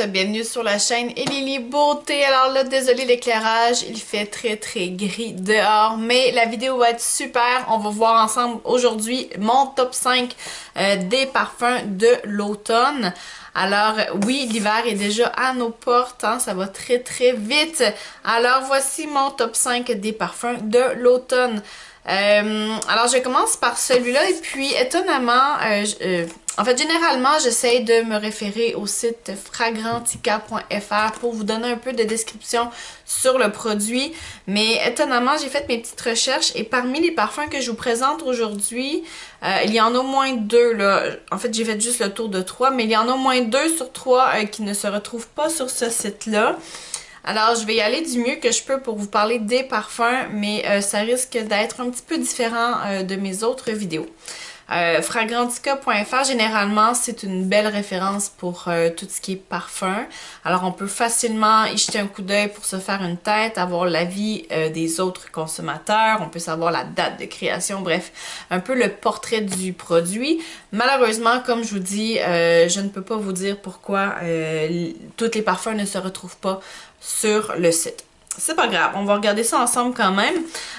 bienvenue sur la chaîne Elili Beauté. Alors là, désolé l'éclairage, il fait très gris dehors, mais la vidéo va être super. On va voir ensemble aujourd'hui mon top 5 des parfums de l'automne. Alors oui, l'hiver est déjà à nos portes, hein, ça va très vite. Alors voici mon top 5 des parfums de l'automne. Alors je commence par celui-là et puis étonnamment, en fait généralement j'essaye de me référer au site fragrantica.fr pour vous donner un peu de description sur le produit, mais étonnamment j'ai fait mes petites recherches et parmi les parfums que je vous présente aujourd'hui, il y en a au moins deux là. En fait j'ai fait juste le tour de 3, mais il y en a au moins 2 sur 3 qui ne se retrouvent pas sur ce site-là. Alors, je vais y aller du mieux que je peux pour vous parler des parfums, mais ça risque d'être un petit peu différent de mes autres vidéos. Fragrantica.fr, généralement, c'est une belle référence pour tout ce qui est parfum. Alors, on peut facilement y jeter un coup d'œil pour se faire une tête, avoir l'avis des autres consommateurs, on peut savoir la date de création, bref, un peu le portrait du produit. Malheureusement, comme je vous dis, je ne peux pas vous dire pourquoi tous les parfums ne se retrouvent pas sur le site. C'est pas grave, on va regarder ça ensemble quand même.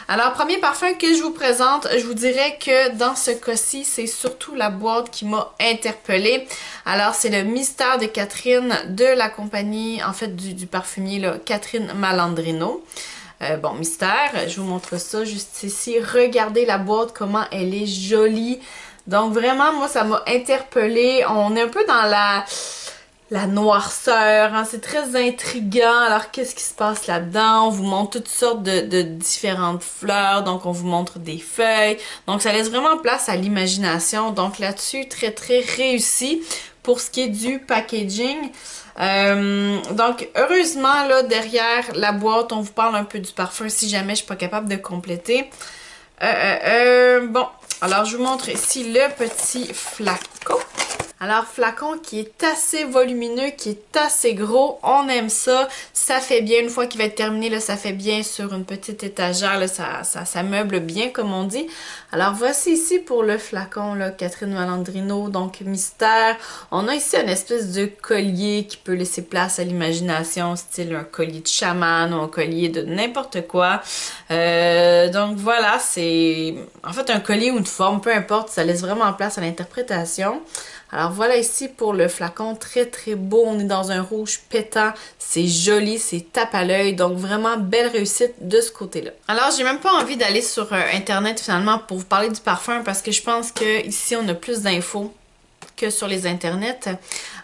Alors, premier parfum que je vous présente, je vous dirais que dans ce cas-ci, c'est surtout la boîte qui m'a interpellée. Alors, c'est le Mystère de Catherine de la compagnie, en fait, du parfumier là, Catherine Malandrino. Bon, Mystère, je vous montre ça juste ici. Regardez la boîte, comment elle est jolie. Donc, vraiment, moi, ça m'a interpellée. On est un peu dans la noirceur, hein, c'est très intriguant. Alors, qu'est-ce qui se passe là-dedans? On vous montre toutes sortes de différentes fleurs, donc on vous montre des feuilles. Donc, ça laisse vraiment place à l'imagination. Donc, là-dessus, très réussi pour ce qui est du packaging. Donc, heureusement, là, derrière la boîte, on vous parle un peu du parfum si jamais je suis pas capable de compléter. Bon, alors je vous montre ici le petit flacon. Alors, flacon qui est assez volumineux, qui est assez gros, on aime ça, ça fait bien, une fois qu'il va être terminé, là, ça fait bien sur une petite étagère, là, ça meuble bien comme on dit. Alors, voici ici pour le flacon, là, Catherine Malandrino, donc Mystère. On a ici une espèce de collier qui peut laisser place à l'imagination, style un collier de chaman ou un collier de n'importe quoi. Donc voilà, c'est en fait un collier ou une forme, peu importe, ça laisse vraiment place à l'interprétation. Alors voilà ici pour le flacon, très beau, on est dans un rouge pétant, c'est joli, c'est tape à l'œil, donc vraiment belle réussite de ce côté-là. Alors j'ai même pas envie d'aller sur internet finalement pour vous parler du parfum parce que je pense que ici on a plus d'infos que sur les internets.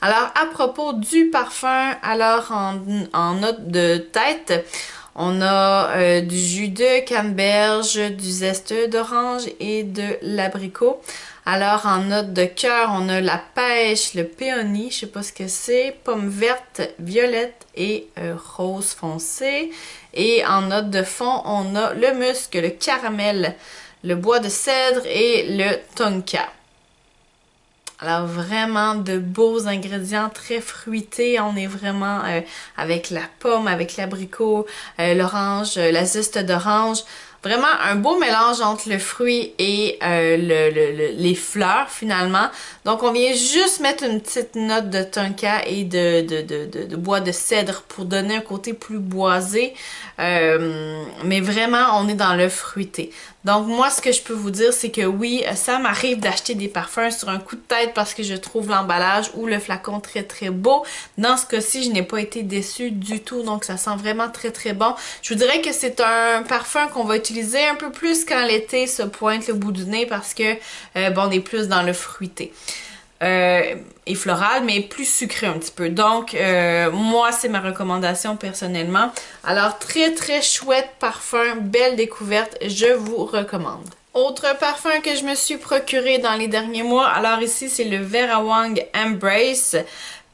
Alors à propos du parfum, alors en note de tête, on a du jus de canneberge, du zeste d'orange et de l'abricot. Alors, en note de cœur, on a la pêche, le péony, je sais pas ce que c'est, pomme verte, violette et rose foncé. Et en note de fond, on a le musc, le caramel, le bois de cèdre et le tonka. Alors vraiment de beaux ingrédients très fruités, on est vraiment avec la pomme, avec l'abricot, l'orange, la zeste d'orange. Vraiment un beau mélange entre le fruit et les fleurs finalement. Donc on vient juste mettre une petite note de tonka et de bois de cèdre pour donner un côté plus boisé. Mais vraiment on est dans le fruité. Donc moi ce que je peux vous dire c'est que oui, ça m'arrive d'acheter des parfums sur un coup de tête parce que je trouve l'emballage ou le flacon très beau. Dans ce cas-ci je n'ai pas été déçue du tout, donc ça sent vraiment très bon. Je vous dirais que c'est un parfum qu'on va utiliser un peu plus quand l'été se pointe le bout du nez parce que bon, on est plus dans le fruité. Et floral, mais plus sucré un petit peu. Donc, moi, c'est ma recommandation personnellement. Alors, très chouette parfum, belle découverte, je vous recommande. Autre parfum que je me suis procuré dans les derniers mois, alors ici, c'est le Vera Wang Embrace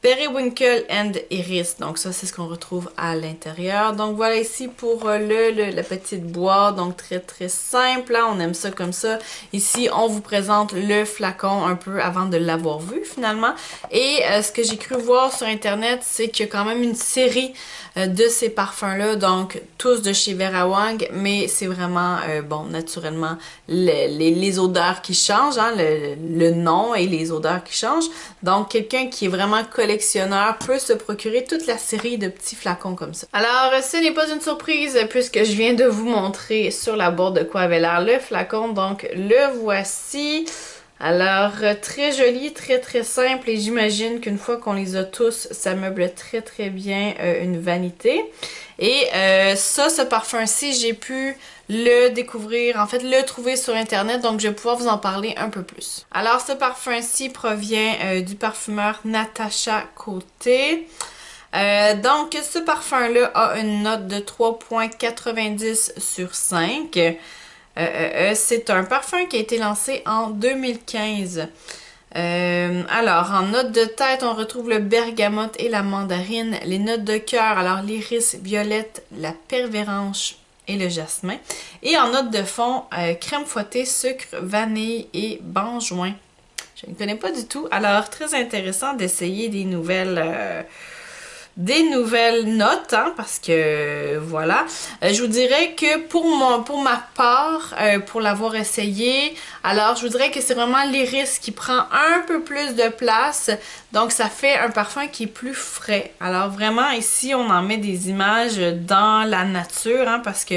Periwinkle and Iris. Donc ça, c'est ce qu'on retrouve à l'intérieur. Donc voilà ici pour la petite boîte. Donc très simple. Hein? On aime ça comme ça. Ici, on vous présente le flacon un peu avant de l'avoir vu finalement. Et ce que j'ai cru voir sur internet, c'est qu'il y a quand même une série de ces parfums-là. Donc tous de chez Vera Wang. Mais c'est vraiment, bon, naturellement, les odeurs qui changent. Hein? Le nom et les odeurs qui changent. Donc quelqu'un qui est vraiment collectionneur collectionneur peut se procurer toute la série de petits flacons comme ça. Alors, ce n'est pas une surprise puisque je viens de vous montrer sur la boîte de quoi avait l'air le flacon. Donc, le voici. Alors, très joli, très simple et j'imagine qu'une fois qu'on les a tous, ça meuble très bien une vanité. Et ça, ce parfum-ci, j'ai pu le découvrir, en fait le trouver sur internet, donc je vais pouvoir vous en parler un peu plus. Alors, ce parfum-ci provient du parfumeur Natacha Côté. Donc, ce parfum-là a une note de 3.90 sur 5. C'est un parfum qui a été lancé en 2015. Alors, en note de tête, on retrouve le bergamote et la mandarine. Les notes de cœur, alors l'iris, violette, la pervéranche et le jasmin. Et en note de fond, crème fouettée, sucre, vanille et benjoin. Je ne connais pas du tout. Alors, très intéressant d'essayer des nouvelles notes, hein, parce que voilà. Je vous dirais que pour ma part, pour l'avoir essayé, alors je vous dirais que c'est vraiment l'iris qui prend un peu plus de place, donc ça fait un parfum qui est plus frais. Alors vraiment ici on en met des images dans la nature, hein, parce que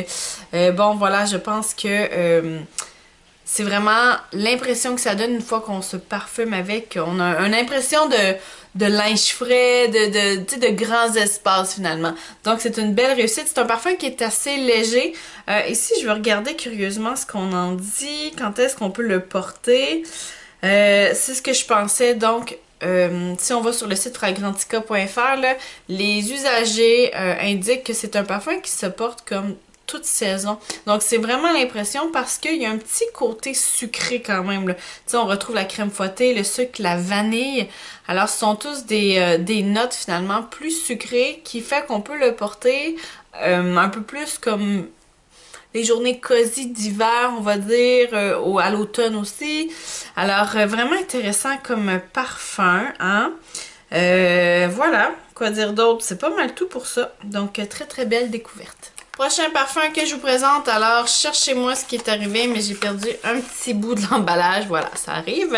bon voilà, je pense que c'est vraiment l'impression que ça donne une fois qu'on se parfume avec. On a une impression de linge frais, de grands espaces finalement. Donc c'est une belle réussite. C'est un parfum qui est assez léger. Ici, je vais regarder curieusement ce qu'on en dit. Quand est-ce qu'on peut le porter? C'est ce que je pensais. Donc, si on va sur le site fragrantica.fr, les usagers indiquent que c'est un parfum qui se porte comme toute saison. Donc, c'est vraiment l'impression parce qu'il y a un petit côté sucré quand même. Tu sais, on retrouve la crème fouettée, le sucre, la vanille. Alors, ce sont tous des notes finalement plus sucrées qui fait qu'on peut le porter un peu plus comme les journées cosy d'hiver, on va dire, à l'automne aussi. Alors, vraiment intéressant comme parfum, hein? Voilà, quoi dire d'autre? C'est pas mal tout pour ça. Donc, très belle découverte. Prochain parfum que je vous présente, alors cherchez-moi ce qui est arrivé, mais j'ai perdu un petit bout de l'emballage, voilà, ça arrive.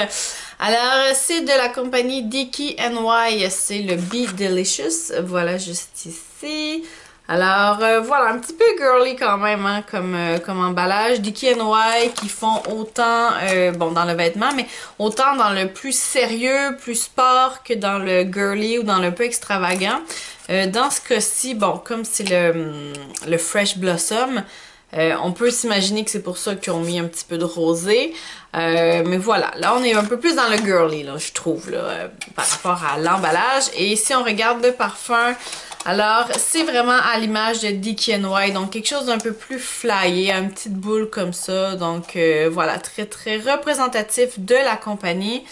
Alors, c'est de la compagnie DKNY, c'est le Be Delicious, voilà, juste ici. Alors, voilà, un petit peu girly quand même, hein, comme emballage. DKNY qui font autant, bon, dans le vêtement, mais autant dans le plus sérieux, plus sport que dans le girly ou dans le peu extravagant. Dans ce cas-ci, bon, comme c'est le Fresh Blossom, on peut s'imaginer que c'est pour ça qu'ils ont mis un petit peu de rosé. Mais voilà, là on est un peu plus dans le girly, là, je trouve, là, par rapport à l'emballage. Et si on regarde le parfum, alors c'est vraiment à l'image de DKNY, donc quelque chose d'un peu plus flyé, une petite boule comme ça. Donc voilà, très représentatif de la compagnie.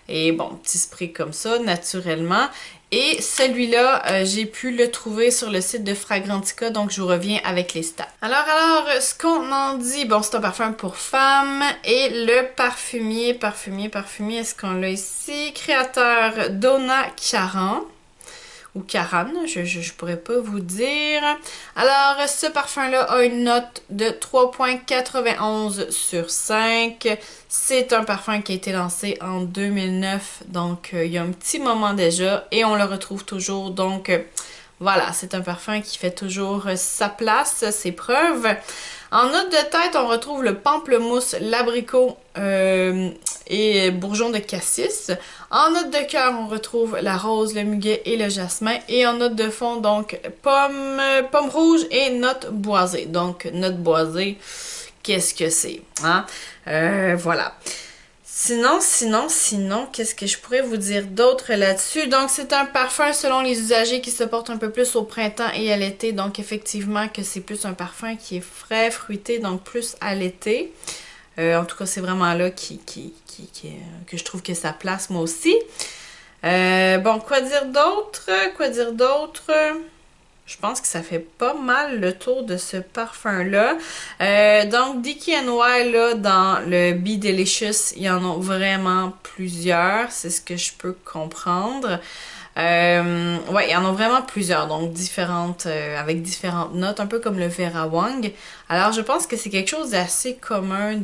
Et bon, petit spray comme ça, naturellement. Et celui-là, j'ai pu le trouver sur le site de Fragrantica, donc je vous reviens avec les stats. Alors, ce qu'on en dit, bon, c'est un parfum pour femmes. Et le parfumier, est-ce qu'on l'a ici? Créateur Donna Karan. Ou Karan, je pourrais pas vous dire. Alors, ce parfum-là a une note de 3.91 sur 5. C'est un parfum qui a été lancé en 2009, donc il y a un petit moment déjà, et on le retrouve toujours, donc voilà, c'est un parfum qui fait toujours sa place, ses preuves. En note de tête, on retrouve le pamplemousse, l'abricot et bourgeon de cassis. En note de cœur, on retrouve la rose, le muguet et le jasmin. Et en note de fond, donc, pomme rouge et note boisée. Donc, note boisée, qu'est-ce que c'est? Hein? Voilà. Sinon, qu'est-ce que je pourrais vous dire d'autre là-dessus? Donc, c'est un parfum selon les usagers qui se porte un peu plus au printemps et à l'été. Donc, effectivement, que c'est plus un parfum qui est frais, fruité, donc plus à l'été. En tout cas, c'est vraiment là que je trouve que ça place, moi aussi. Bon, quoi dire d'autre? Je pense que ça fait pas mal le tour de ce parfum-là. Donc, DKNY, là, dans le Be Delicious, il y en a vraiment plusieurs. C'est ce que je peux comprendre. Ouais, il y en a vraiment plusieurs, donc différentes, avec différentes notes, un peu comme le Vera Wang. Alors, je pense que c'est quelque chose d'assez commun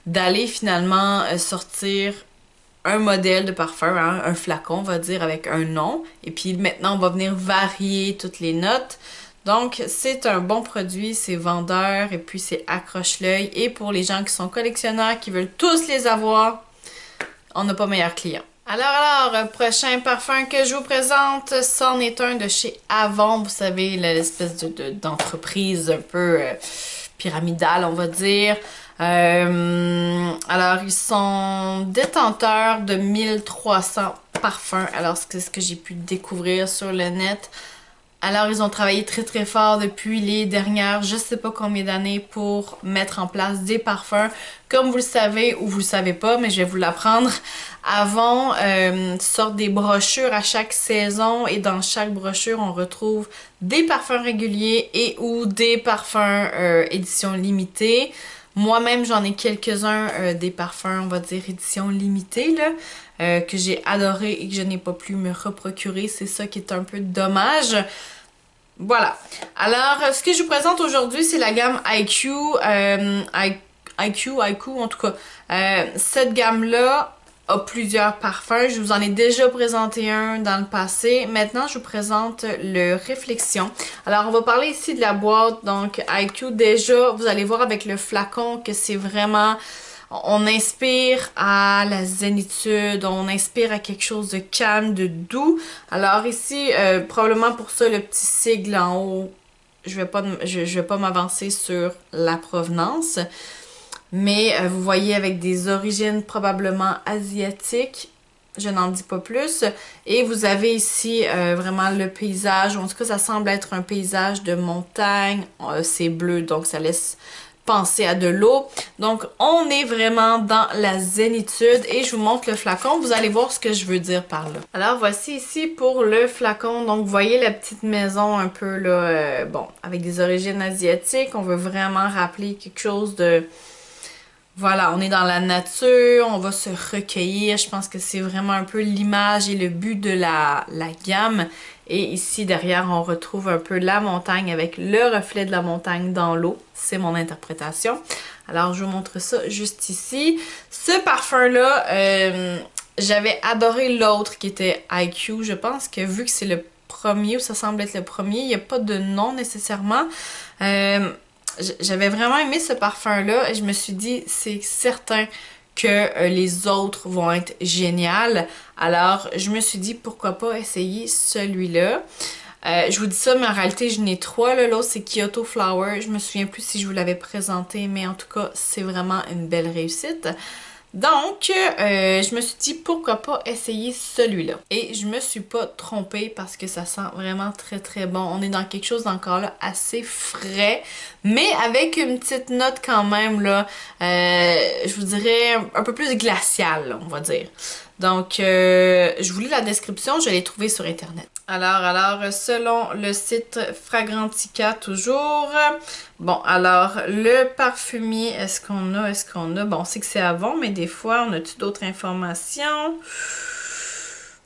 d'aller finalement sortir un modèle de parfum, hein, un flacon, on va dire, avec un nom. Et puis maintenant, on va venir varier toutes les notes. Donc, c'est un bon produit, c'est vendeur et puis c'est accroche-l'œil. Et pour les gens qui sont collectionneurs, qui veulent tous les avoir, on n'a pas meilleur client. Alors, prochain parfum que je vous présente, c'en est un de chez Avon. Vous savez, l'espèce d'entreprise un peu pyramidale, on va dire. Alors, ils sont détenteurs de 1300 parfums. Alors, c'est ce que j'ai pu découvrir sur le net. Alors, ils ont travaillé très très fort depuis les dernières, je sais pas combien d'années, pour mettre en place des parfums. Comme vous le savez ou vous le savez pas, mais je vais vous l'apprendre. Avon sort des brochures à chaque saison et dans chaque brochure, on retrouve des parfums réguliers et ou des parfums édition limitée. Moi-même, j'en ai quelques-uns des parfums, on va dire, édition limitée, là, que j'ai adoré et que je n'ai pas pu me reprocurer. C'est ça qui est un peu dommage. Voilà. Alors, ce que je vous présente aujourd'hui, c'est la gamme IQ. IQ, en tout cas. Cette gamme-là a plusieurs parfums. Je vous en ai déjà présenté un dans le passé. Maintenant, je vous présente le Réflexion. Alors, on va parler ici de la boîte. Donc, IQ, déjà, vous allez voir avec le flacon que c'est vraiment... On inspire à la zénitude, on inspire à quelque chose de calme, de doux. Alors ici, probablement pour ça, le petit sigle en haut, je vais pas m'avancer sur la provenance. Mais vous voyez avec des origines probablement asiatiques. Je n'en dis pas plus. Et vous avez ici vraiment le paysage. En tout cas, ça semble être un paysage de montagne. C'est bleu, donc ça laisse penser à de l'eau. Donc, on est vraiment dans la zénitude. Et je vous montre le flacon. Vous allez voir ce que je veux dire par là. Alors, voici ici pour le flacon. Donc, vous voyez la petite maison un peu là, bon, avec des origines asiatiques. On veut vraiment rappeler quelque chose de... Voilà, on est dans la nature, on va se recueillir. Je pense que c'est vraiment un peu l'image et le but de la gamme. Et ici, derrière, on retrouve un peu la montagne avec le reflet de la montagne dans l'eau. C'est mon interprétation. Alors, je vous montre ça juste ici. Ce parfum-là, j'avais adoré l'autre qui était IQ. Je pense que vu que c'est le premier, ou ça semble être le premier, il n'y a pas de nom nécessairement. J'avais vraiment aimé ce parfum-là et je me suis dit, c'est certain que les autres vont être géniales. Alors, je me suis dit, pourquoi pas essayer celui-là. Je vous dis ça, mais en réalité, je n'ai trois. L'autre, c'est Kyoto Flower. Je me souviens plus si je vous l'avais présenté, mais en tout cas, c'est vraiment une belle réussite. Donc, je me suis dit pourquoi pas essayer celui-là. Et je me suis pas trompée parce que ça sent vraiment très très bon. On est dans quelque chose encore là assez frais, mais avec une petite note quand même là, je vous dirais un peu plus glaciale, on va dire. Donc, je vous lis la description, je l'ai trouvée sur internet. Alors, selon le site Fragrantica toujours, bon, alors, le parfumier, est-ce qu'on a, bon, on sait que c'est Avon, mais des fois, on a-tu d'autres informations?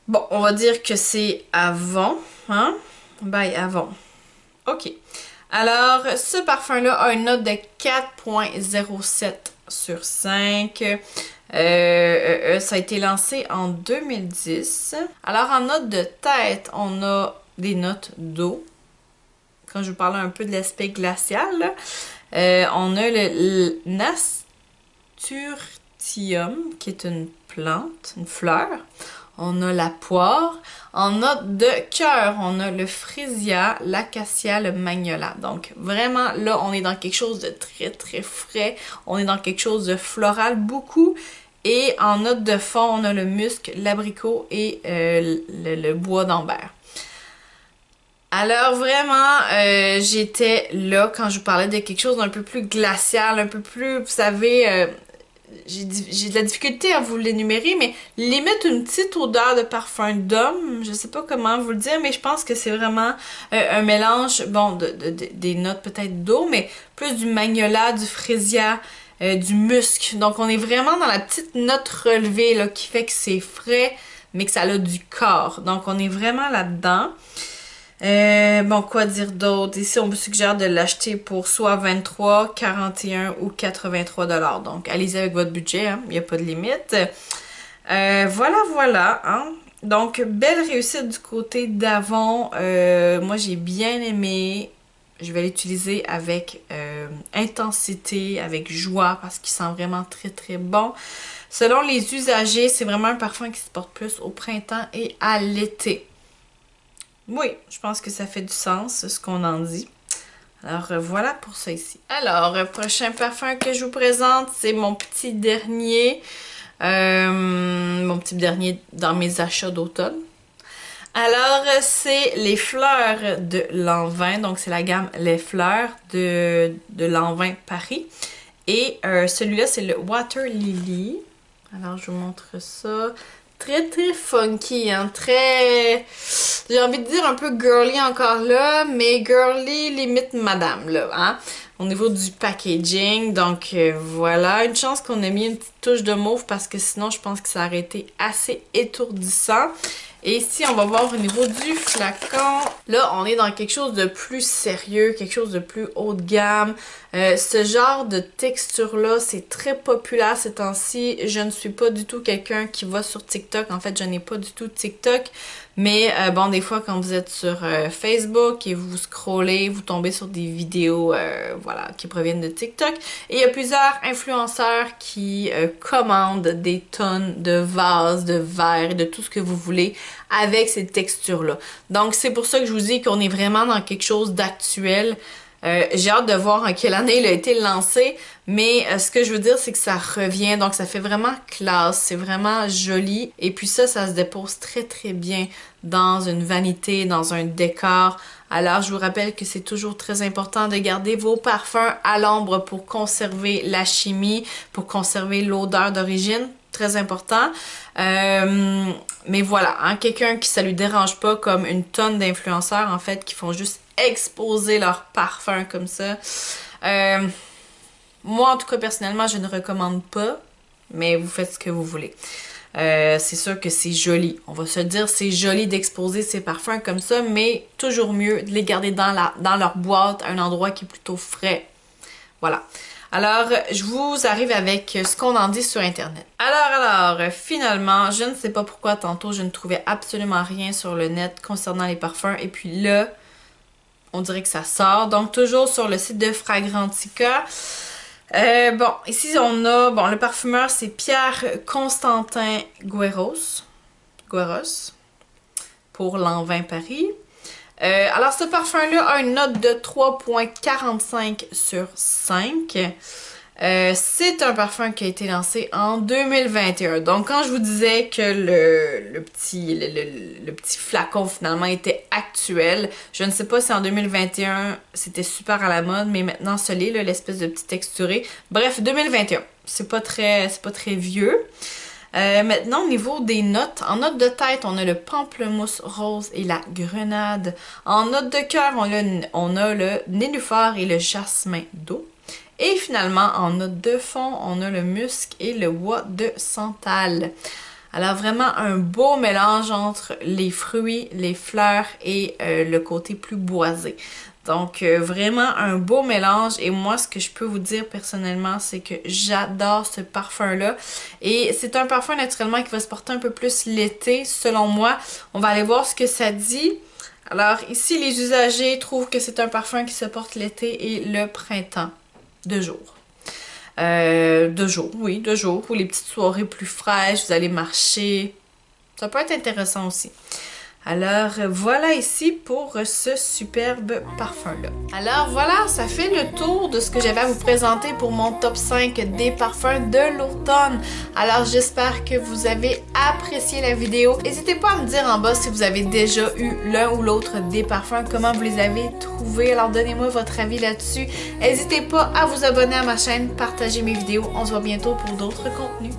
Bon, on va dire que c'est Avon, hein? Bye, Avon. OK. Alors, ce parfum-là a une note de 4.07 sur 5. Ça a été lancé en 2010. Alors, en note de tête, on a des notes d'eau. Quand je vous parlais un peu de l'aspect glacial, là, on a le Nasturtium, qui est une plante, une fleur. On a la poire. En note de cœur, on a le frésia, l'acacia, le magnolia. Donc vraiment, là, on est dans quelque chose de très très frais. On est dans quelque chose de floral beaucoup. Et en note de fond, on a le musc, l'abricot et le bois d'ambert. Alors vraiment, j'étais là quand je vous parlais de quelque chose d'un peu plus glacial, un peu plus, vous savez... j'ai de la difficulté à vous l'énumérer, mais limite une petite odeur de parfum d'homme, je sais pas comment vous le dire, mais je pense que c'est vraiment un mélange, bon, des notes peut-être d'eau, mais plus du magnolia, du frésia, du musc. Donc on est vraiment dans la petite note relevée là, qui fait que c'est frais, mais que ça a du corps. Donc on est vraiment là-dedans. Bon, quoi dire d'autre? Ici, on vous suggère de l'acheter pour soit 23, 41 ou 83 $. Donc, allez-y avec votre budget, hein? Il n'y a pas de limite. Voilà, hein. Donc, belle réussite du côté d'Avon. Moi, j'ai bien aimé. Je vais l'utiliser avec intensité, avec joie, parce qu'il sent vraiment très, très bon. Selon les usagers, c'est vraiment un parfum qui se porte plus au printemps et à l'été. Oui, je pense que ça fait du sens, ce qu'on en dit. Alors, voilà pour ça ici. Alors, prochain parfum que je vous présente, c'est mon petit dernier. Mon petit dernier dans mes achats d'automne. Alors, c'est les fleurs de Lanvin. Donc, c'est la gamme Les Fleurs de Lanvin Paris. Et celui-là, c'est le Water Lily. Alors, je vous montre ça. Très, très funky, hein. Très... J'ai envie de dire un peu girly encore là, mais girly limite madame, là, hein. Au niveau du packaging, donc voilà. Une chance qu'on a mis une petite touche de mauve parce que sinon, je pense que ça aurait été assez étourdissant. Et ici, on va voir au niveau du flacon. Là, on est dans quelque chose de plus sérieux, quelque chose de plus haut de gamme. Ce genre de texture-là, c'est très populaire ces temps-ci. Je ne suis pas du tout quelqu'un qui va sur TikTok. En fait, je n'ai pas du tout TikTok. Mais bon, des fois, quand vous êtes sur Facebook et vous scrollez, vous tombez sur des vidéos voilà, qui proviennent de TikTok. Et il y a plusieurs influenceurs qui commandent des tonnes de vases, de verres, de tout ce que vous voulez avec ces textures-là. Donc, c'est pour ça que je vous dis qu'on est vraiment dans quelque chose d'actuel. J'ai hâte de voir en quelle année il a été lancé, mais ce que je veux dire, c'est que ça revient, donc ça fait vraiment classe, c'est vraiment joli, et puis ça se dépose très très bien dans une vanité, dans un décor. Alors, je vous rappelle que c'est toujours très important de garder vos parfums à l'ombre pour conserver la chimie, pour conserver l'odeur d'origine. Très important. Mais voilà, hein, quelqu'un qui ça lui dérange pas, comme une tonne d'influenceurs en fait qui font juste exposer leur parfum comme ça. Moi en tout cas personnellement je ne recommande pas, mais vous faites ce que vous voulez. C'est sûr que c'est joli. On va se dire c'est joli d'exposer ces parfums comme ça, mais toujours mieux de les garder dans leur boîte à un endroit qui est plutôt frais. Voilà. Alors, je vous arrive avec ce qu'on en dit sur Internet. Alors, finalement, je ne sais pas pourquoi tantôt, je ne trouvais absolument rien sur le net concernant les parfums. Et puis là, on dirait que ça sort. Donc, toujours sur le site de Fragrantica. Bon, ici, on a... Bon, le parfumeur, c'est Pierre-Constantin Guéros. Pour Lanvin Paris. Alors, ce parfum-là a une note de 3,45 sur 5. C'est un parfum qui a été lancé en 2021. Donc, quand je vous disais que le petit flacon, finalement, était actuel, je ne sais pas si en 2021, c'était super à la mode, mais maintenant, ce l'est, l'espèce de petit texturé. Bref, 2021. C'est pas très vieux. Maintenant, au niveau des notes, en note de tête, on a le pamplemousse rose et la grenade. En note de cœur, on a le nénuphar et le jasmin d'eau. Et finalement, en note de fond, on a le musc et le bois de santal. Alors vraiment un beau mélange entre les fruits, les fleurs et le côté plus boisé. Donc vraiment un beau mélange et moi ce que je peux vous dire personnellement c'est que j'adore ce parfum là et c'est un parfum naturellement qui va se porter un peu plus l'été selon moi. On va aller voir ce que ça dit. Alors ici les usagers trouvent que c'est un parfum qui se porte l'été et le printemps de jour. De jour, ou les petites soirées plus fraîches, vous allez marcher. Ça peut être intéressant aussi. Alors voilà ici pour ce superbe parfum-là. Alors voilà, ça fait le tour de ce que j'avais à vous présenter pour mon top 5 des parfums de l'automne. Alors j'espère que vous avez apprécié la vidéo. N'hésitez pas à me dire en bas si vous avez déjà eu l'un ou l'autre des parfums, comment vous les avez trouvés. Alors donnez-moi votre avis là-dessus. N'hésitez pas à vous abonner à ma chaîne, partager mes vidéos. On se voit bientôt pour d'autres contenus.